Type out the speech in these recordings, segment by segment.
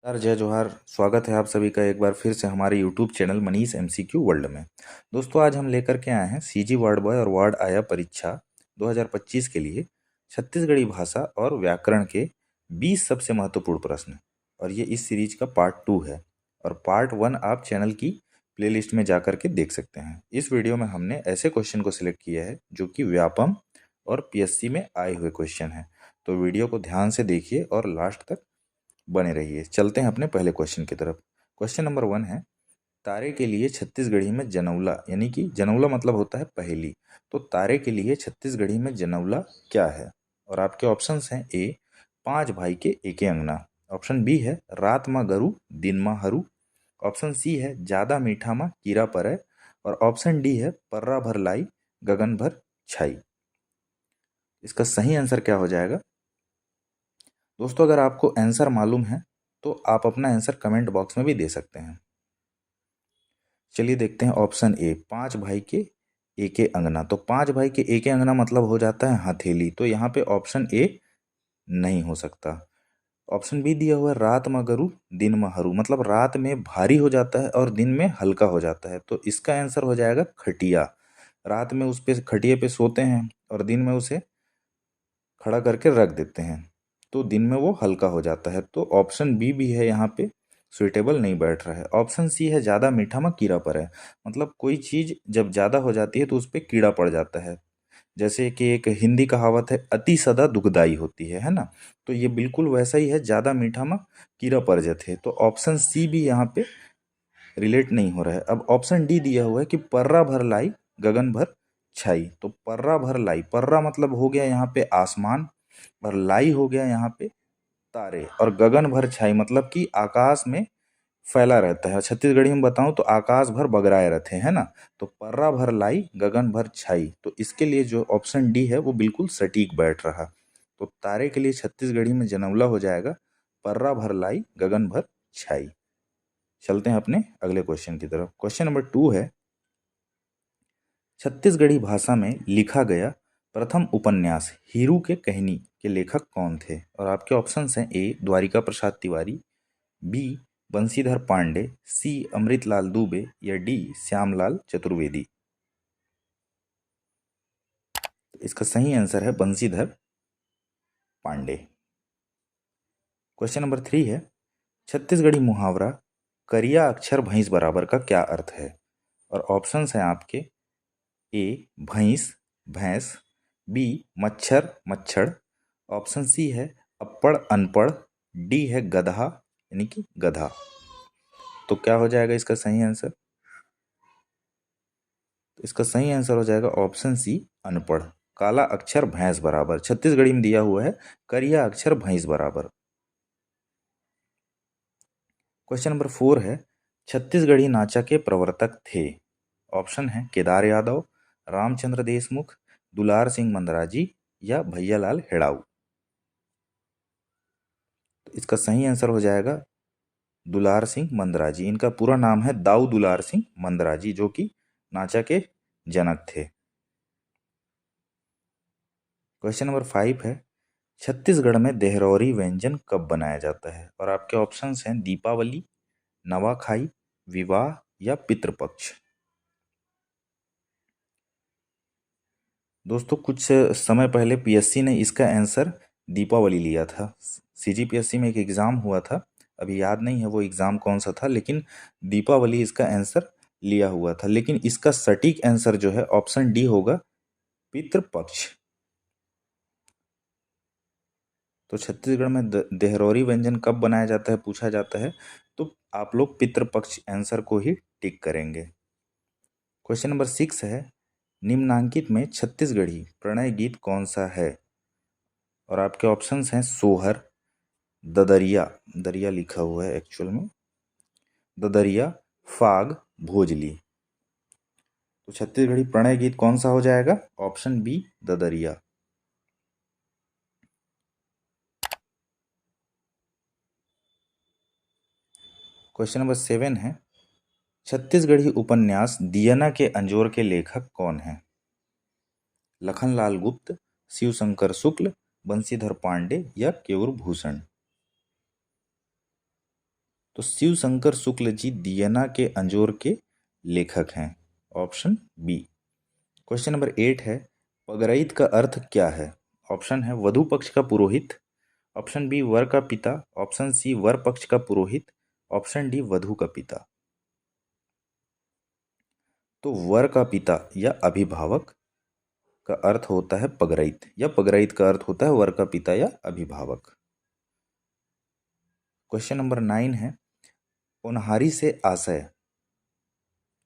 Sir जय जोहार। स्वागत है आप सभी का एक बार फिर से हमारे YouTube channel Manish MCQ world में। दोस्तों आज हम लेकर के आए हैं सीजी वार्ड बॉय और वार्ड आया परीक्षा 2025 के लिए छत्तीसगढ़ी भाषा और व्याकरण के 20 सबसे महत्वपूर्ण प्रश्न। और ये इस सीरीज का पार्ट 2 है और पार्ट 1 आप चैनल की प्लेलिस्ट में जा कर के देख सकते हैं। इस वीडियो में हमने ऐसे क्वेश्चन को सिलेक्ट किया है जो कि व्यापम और पीएससी में आए हुए क्वेश्चन हैं। तो वीडियो को ध्यान से देखिए और लास्ट तक बने रहिए। चलते हैं अपने पहले क्वेश्चन की तरफ। क्वेश्चन नंबर 1 है, तारे के लिए छत्तीसगढ़ी में जनौला, यानी कि जनौला मतलब होता है पहेली। तो तारे के लिए छत्तीसगढ़ी में जनौला क्या है? और आपके ऑप्शंस हैं ए 5 भाई के एके अंगना, ऑप्शन बी है रात मा गरु दिन मा हरू, ऑप्शन सी है ज्यादा मीठा मा कीरा परै, और ऑप्शन डी है पर्रा भर लाई गगन भर छाई। इसका सही आंसर क्या हो जाएगा? दोस्तों अगर आपको आंसर मालूम है तो आप अपना आंसर कमेंट बॉक्स में भी दे सकते हैं। चलिए देखते हैं ऑप्शन ए 5 भाई के एके अंगना। तो 5 भाई के एके अंगना मतलब हो जाता है हथेली। तो यहाँ पे ऑप्शन ए नहीं हो सकता। ऑप्शन बी दिया हुआ है रात में गरु दिन में हरू, मतलब रात में भारी हो जाता है और दिन में हल्का हो जाता है। तो इसका आंसर हो जाएगा खटिया। रात में उस पे खटिया पे सोते हैं और दिन में उसे खड़ा करके रख देते हैं, तो दिन में वो हल्का हो जाता है। तो ऑप्शन बी भी है यहाँ पे सुइटेबल नहीं बैठ रहा है। ऑप्शन सी है ज़्यादा मीठा में कीड़ा पड़े, मतलब कोई चीज़ जब ज़्यादा हो जाती है तो उस पर कीड़ा पड़ जाता है। जैसे कि एक हिंदी कहावत है अति सदा दुखदाई होती है ना। तो ये बिल्कुल वैसा ही है, ज़्यादा मीठा में कीड़ा पड़ जाते हैं। तो ऑप्शन सी भी यहाँ पे रिलेट नहीं हो रहा है। अब ऑप्शन डी दिया हुआ है कि पर्रा भर लाई गगन भर छाई। तो पर्रा भर लाई, पर्रा मतलब हो गया यहाँ पे आसमान, और लाई हो गया यहाँ पे तारे, और गगन भर छाई मतलब कि आकाश में फैला रहता है। छत्तीसगढ़ी में बताऊं तो आकाश भर बगराए रहते हैं ना। तो पर्रा भर लाई गगन भर छाई, तो इसके लिए जो ऑप्शन डी है वो बिल्कुल सटीक बैठ रहा। तो तारे के लिए छत्तीसगढ़ी में जनौला हो जाएगा पर्रा भर लाई गगन भर छाई। चलते हैं अपने अगले क्वेश्चन की तरफ। क्वेश्चन नंबर 2 है, छत्तीसगढ़ी भाषा में लिखा गया प्रथम उपन्यास हीरू के कहनी के लेखक कौन थे? और आपके ऑप्शंस हैं ए द्वारिका प्रसाद तिवारी, बी बंशीधर पांडे, सी अमृतलाल दुबे, या डी श्यामलाल चतुर्वेदी। इसका सही आंसर है बंशीधर पांडे। क्वेश्चन नंबर 3 है, छत्तीसगढ़ी मुहावरा करिया अक्षर भैंस बराबर का क्या अर्थ है? और ऑप्शंस हैं आपके ए भैंस भैंस, बी मच्छर मच्छर, ऑप्शन सी है अप्पड़ अनपढ़, डी है गधा यानी कि गधा। तो क्या हो जाएगा इसका सही आंसर? तो इसका सही आंसर हो जाएगा ऑप्शन सी अनपढ़। काला अक्षर भैंस बराबर, छत्तीसगढ़ी में दिया हुआ है करिया अक्षर भैंस बराबर। क्वेश्चन नंबर 4 है, छत्तीसगढ़ी नाचा के प्रवर्तक थे? ऑप्शन है केदार यादव, रामचंद्र देशमुख, दुलार सिंह मंदराजी, या भैयालाल हेड़ाऊ। तो इसका सही आंसर हो जाएगा दुलार सिंह मंदराजी। इनका पूरा नाम है दाऊ दुलार सिंह मंदराजी, जो कि नाचा के जनक थे। क्वेश्चन नंबर 5 है, छत्तीसगढ़ में देहरौरी व्यंजन कब बनाया जाता है? और आपके ऑप्शंस हैं दीपावली, नवाखाई, विवाह, या पितृपक्ष। दोस्तों कुछ समय पहले पीएससी ने इसका आंसर दीपावली लिया था। सीजीपीएससी में एक एग्ज़ाम हुआ था, अभी याद नहीं है वो एग्ज़ाम कौन सा था, लेकिन दीपावली इसका आंसर लिया हुआ था। लेकिन इसका सटीक आंसर जो है ऑप्शन डी होगा पितृपक्ष। तो छत्तीसगढ़ में देहरौरी व्यंजन कब बनाया जाता है पूछा जाता है, तो आप लोग पितृपक्ष आंसर को ही टिक करेंगे। क्वेश्चन नंबर 6 है, निम्नांकित में छत्तीसगढ़ी प्रणय गीत कौन सा है? और आपके ऑप्शंस हैं सोहर, ददरिया, दरिया लिखा हुआ है एक्चुअल में, ददरिया, फाग, भोजली। तो छत्तीसगढ़ी प्रणय गीत कौन सा हो जाएगा? ऑप्शन बी ददरिया। क्वेश्चन नंबर 7 है, छत्तीसगढ़ी उपन्यास दियना के अंजोर के लेखक कौन हैं? लखनलाल गुप्त, शिवशंकर शुक्ल, बंशीधर पांडे, या केयूर भूषण। तो शिव शंकर शुक्ल जी दियना के अंजोर के लेखक हैं। Option B. क्वेश्चन नंबर 8 है, पगरैत का अर्थ क्या है? ऑप्शन है वधु पक्ष का पुरोहित, ऑप्शन बी वर का पिता, ऑप्शन सी वर पक्ष का पुरोहित, ऑप्शन डी वधु का पिता। तो वर का पिता या अभिभावक का अर्थ होता है पगरैत, या पगरैत का अर्थ होता है वर का पिता या अभिभावक। क्वेश्चन नंबर 9 है, ओनहारी से आशय,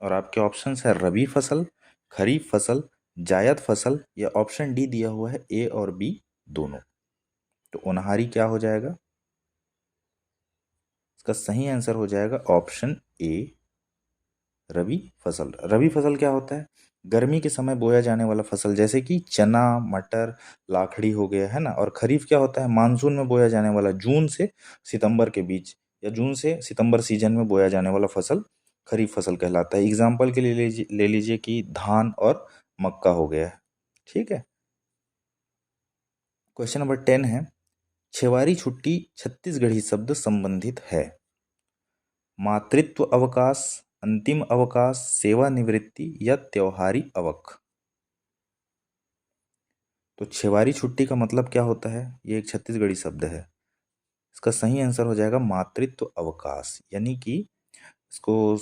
और आपके ऑप्शंस है रबी फसल, खरीफ फसल, जायद फसल, या ऑप्शन डी दिया हुआ है ए और बी दोनों। तो ओनहारी क्या हो जाएगा? इसका सही आंसर हो जाएगा ऑप्शन ए रबी फसल। रबी फसल क्या होता है? गर्मी के समय बोया जाने वाला फसल, जैसे कि चना, मटर, लाखड़ी हो गया है ना। और खरीफ क्या होता है? मानसून में बोया जाने वाला, जून से सितंबर के बीच या जून से सितंबर सीजन में बोया जाने वाला फसल खरीफ फसल कहलाता है। एग्जाम्पल के लिए ले लीजिए कि धान और मक्का हो गया है। ठीक है। क्वेश्चन नंबर 10 है, छेवारी छुट्टी छत्तीसगढ़ी शब्द संबंधित है। मातृत्व अवकाश, अंतिम अवकाश, सेवानिवृत्ति या त्योहारी अवक। तो छेवारी छुट्टी का मतलब क्या होता है? ये एक छत्तीसगढ़ी शब्द है। इसका सही आंसर हो जाएगा मातृत्व अवकाश, यानी कि इसको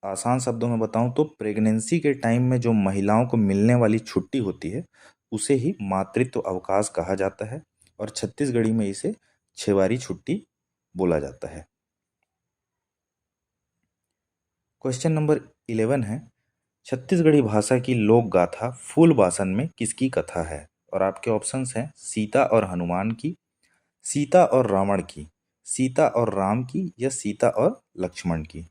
आसान शब्दों में बताऊं तो प्रेगनेंसी के टाइम में जो महिलाओं को मिलने वाली छुट्टी होती है उसे ही मातृत्व अवकाश कहा जाता है, और छत्तीसगढ़ी में इसे छेवारी छुट्टी बोला जाता है। क्वेश्चन नंबर 11 है, छत्तीसगढ़ी भाषा की लोक गाथा फूलबासन में किसकी कथा है? और आपके ऑप्शंस हैं सीता और हनुमान की, सीता और रावण की, सीता और राम की, या सीता और लक्ष्मण की।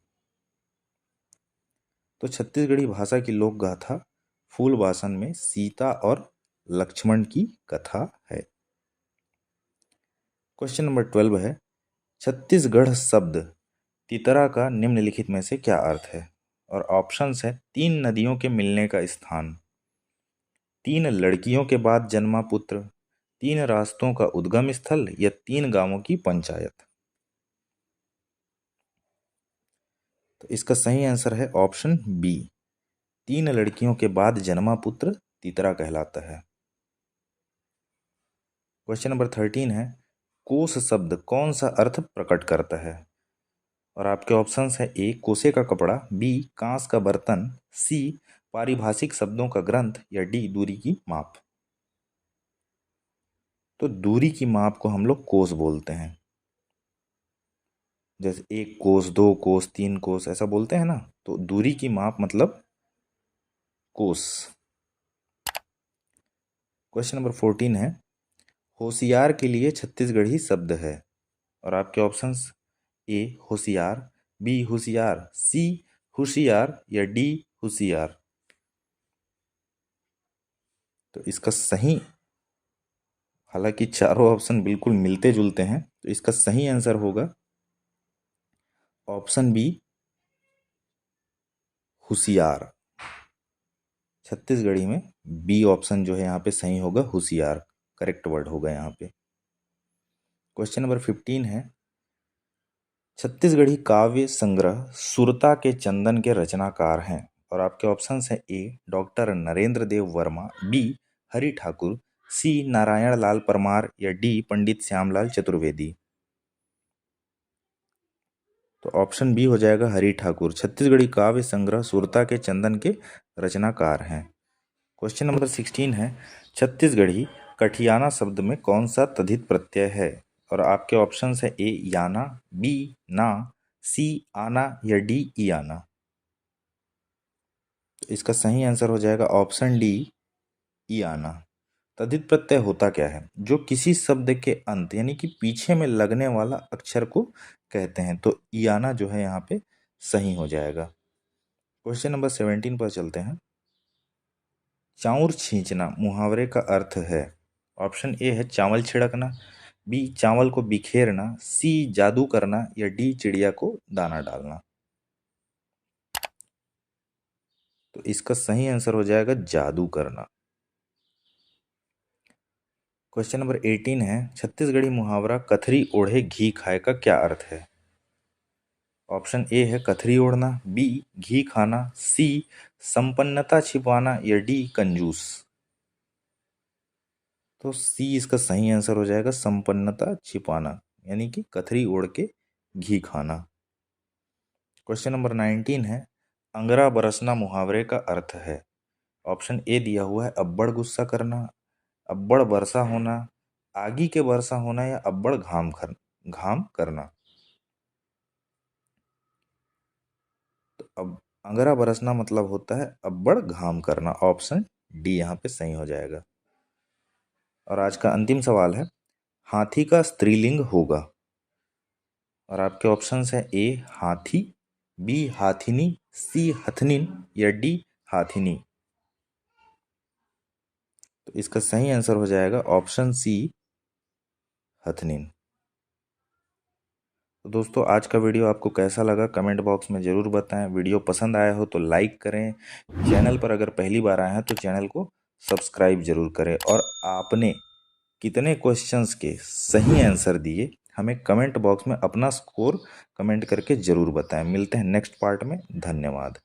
तो छत्तीसगढ़ी भाषा की लोक गाथा फूलबासन में सीता और लक्ष्मण की कथा है। क्वेश्चन नंबर 12 है, छत्तीसगढ़ शब्द तितरा का निम्नलिखित में से क्या अर्थ है? और ऑप्शंस है तीन नदियों के मिलने का स्थान, तीन लड़कियों के बाद जन्मा पुत्र, तीन रास्तों का उद्गम स्थल, या तीन गांवों की पंचायत। तो इसका सही आंसर है ऑप्शन बी, तीन लड़कियों के बाद जन्मा पुत्र तीतरा कहलाता है। क्वेश्चन नंबर 13 है, कोस शब्द कौन सा अर्थ प्रकट करता है? और आपके ऑप्शंस है ए कोसे का कपड़ा, बी कांस का बर्तन, सी पारिभाषिक शब्दों का ग्रंथ, या डी दूरी की माप। तो दूरी की माप को हम लोग कोस बोलते हैं, जैसे एक कोस, दो कोस, तीन कोस, ऐसा बोलते हैं ना। तो दूरी की माप मतलब कोस। क्वेश्चन नंबर 14 है, होशियार के लिए छत्तीसगढ़ी शब्द है। और आपके ऑप्शंस ए होशियार, बी होशियार, सी होशियार, या डी होशियार। तो इसका सही, हालांकि चारों ऑप्शन बिल्कुल मिलते जुलते हैं, तो इसका सही आंसर होगा ऑप्शन बी होशियार। छत्तीसगढ़ी में बी ऑप्शन जो है यहाँ पे सही होगा, होशियार करेक्ट वर्ड होगा यहाँ पे। क्वेश्चन नंबर 15 है, छत्तीसगढ़ी काव्य संग्रह सुरता के चंदन के रचनाकार हैं। और आपके ऑप्शंस हैं ए डॉक्टर नरेंद्र देव वर्मा, बी हरि ठाकुर, सी नारायण लाल परमार, या डी पंडित श्यामलाल चतुर्वेदी। तो ऑप्शन बी हो जाएगा हरि ठाकुर। छत्तीसगढ़ी काव्य संग्रह सुरता के चंदन के रचनाकार हैं। क्वेश्चन नंबर 16 है, छत्तीसगढ़ी कठियाना शब्द में कौन सा तद्धित प्रत्यय है? और आपके ऑप्शंस है ए याना, बी ना, सी आना, या डी ई आना। इसका सही आंसर हो जाएगा ऑप्शन डी ई आना। तद्धित प्रत्यय होता क्या है? जो किसी शब्द के अंत यानी कि पीछे में लगने वाला अक्षर को कहते हैं। तो ई आना जो है यहाँ पे सही हो जाएगा। क्वेश्चन नंबर 17 पर चलते हैं। चाउर छींचना मुहावरे का अर्थ है। ऑप्शन ए है चावल छिड़कना, बी चावल को बिखेरना, सी जादू करना, या डी चिड़िया को दाना डालना। तो इसका सही आंसर हो जाएगा जादू करना। क्वेश्चन नंबर 18 है, छत्तीसगढ़ी मुहावरा कथरी ओढ़े घी खाए का क्या अर्थ है? ऑप्शन ए है कथरी ओढ़ना, बी घी खाना, सी संपन्नता छिपाना या डी कंजूस। तो सी इसका सही आंसर हो जाएगा, संपन्नता छिपाना, यानी कि कथरी ओढ़ के घी खाना। क्वेश्चन नंबर 19 है, अंगरा बरसना मुहावरे का अर्थ है। ऑप्शन ए दिया हुआ है अब्बड़ गुस्सा करना, अब्बड़ वर्षा होना, आगी के वर्षा होना या अब्बड़ घाम करना। तो अब अंगरा बरसना मतलब होता है अब्बड़ घाम करना। ऑप्शन डी यहाँ पे सही हो जाएगा। और आज का अंतिम सवाल है, हाथी का स्त्रीलिंग होगा। और आपके ऑप्शंस है ए हाथी, बी हाथिनी, सी हथनिन या डी हाथिनी। तो इसका सही आंसर हो जाएगा ऑप्शन सी हथनिन। तो दोस्तों आज का वीडियो आपको कैसा लगा कमेंट बॉक्स में ज़रूर बताएं। वीडियो पसंद आया हो तो लाइक करें, चैनल पर अगर पहली बार आए हैं तो चैनल को सब्सक्राइब जरूर करें। और आपने कितने क्वेश्चंस के सही आंसर दिए हमें कमेंट बॉक्स में अपना स्कोर कमेंट करके ज़रूर बताएं। मिलते हैं नेक्स्ट पार्ट में। धन्यवाद।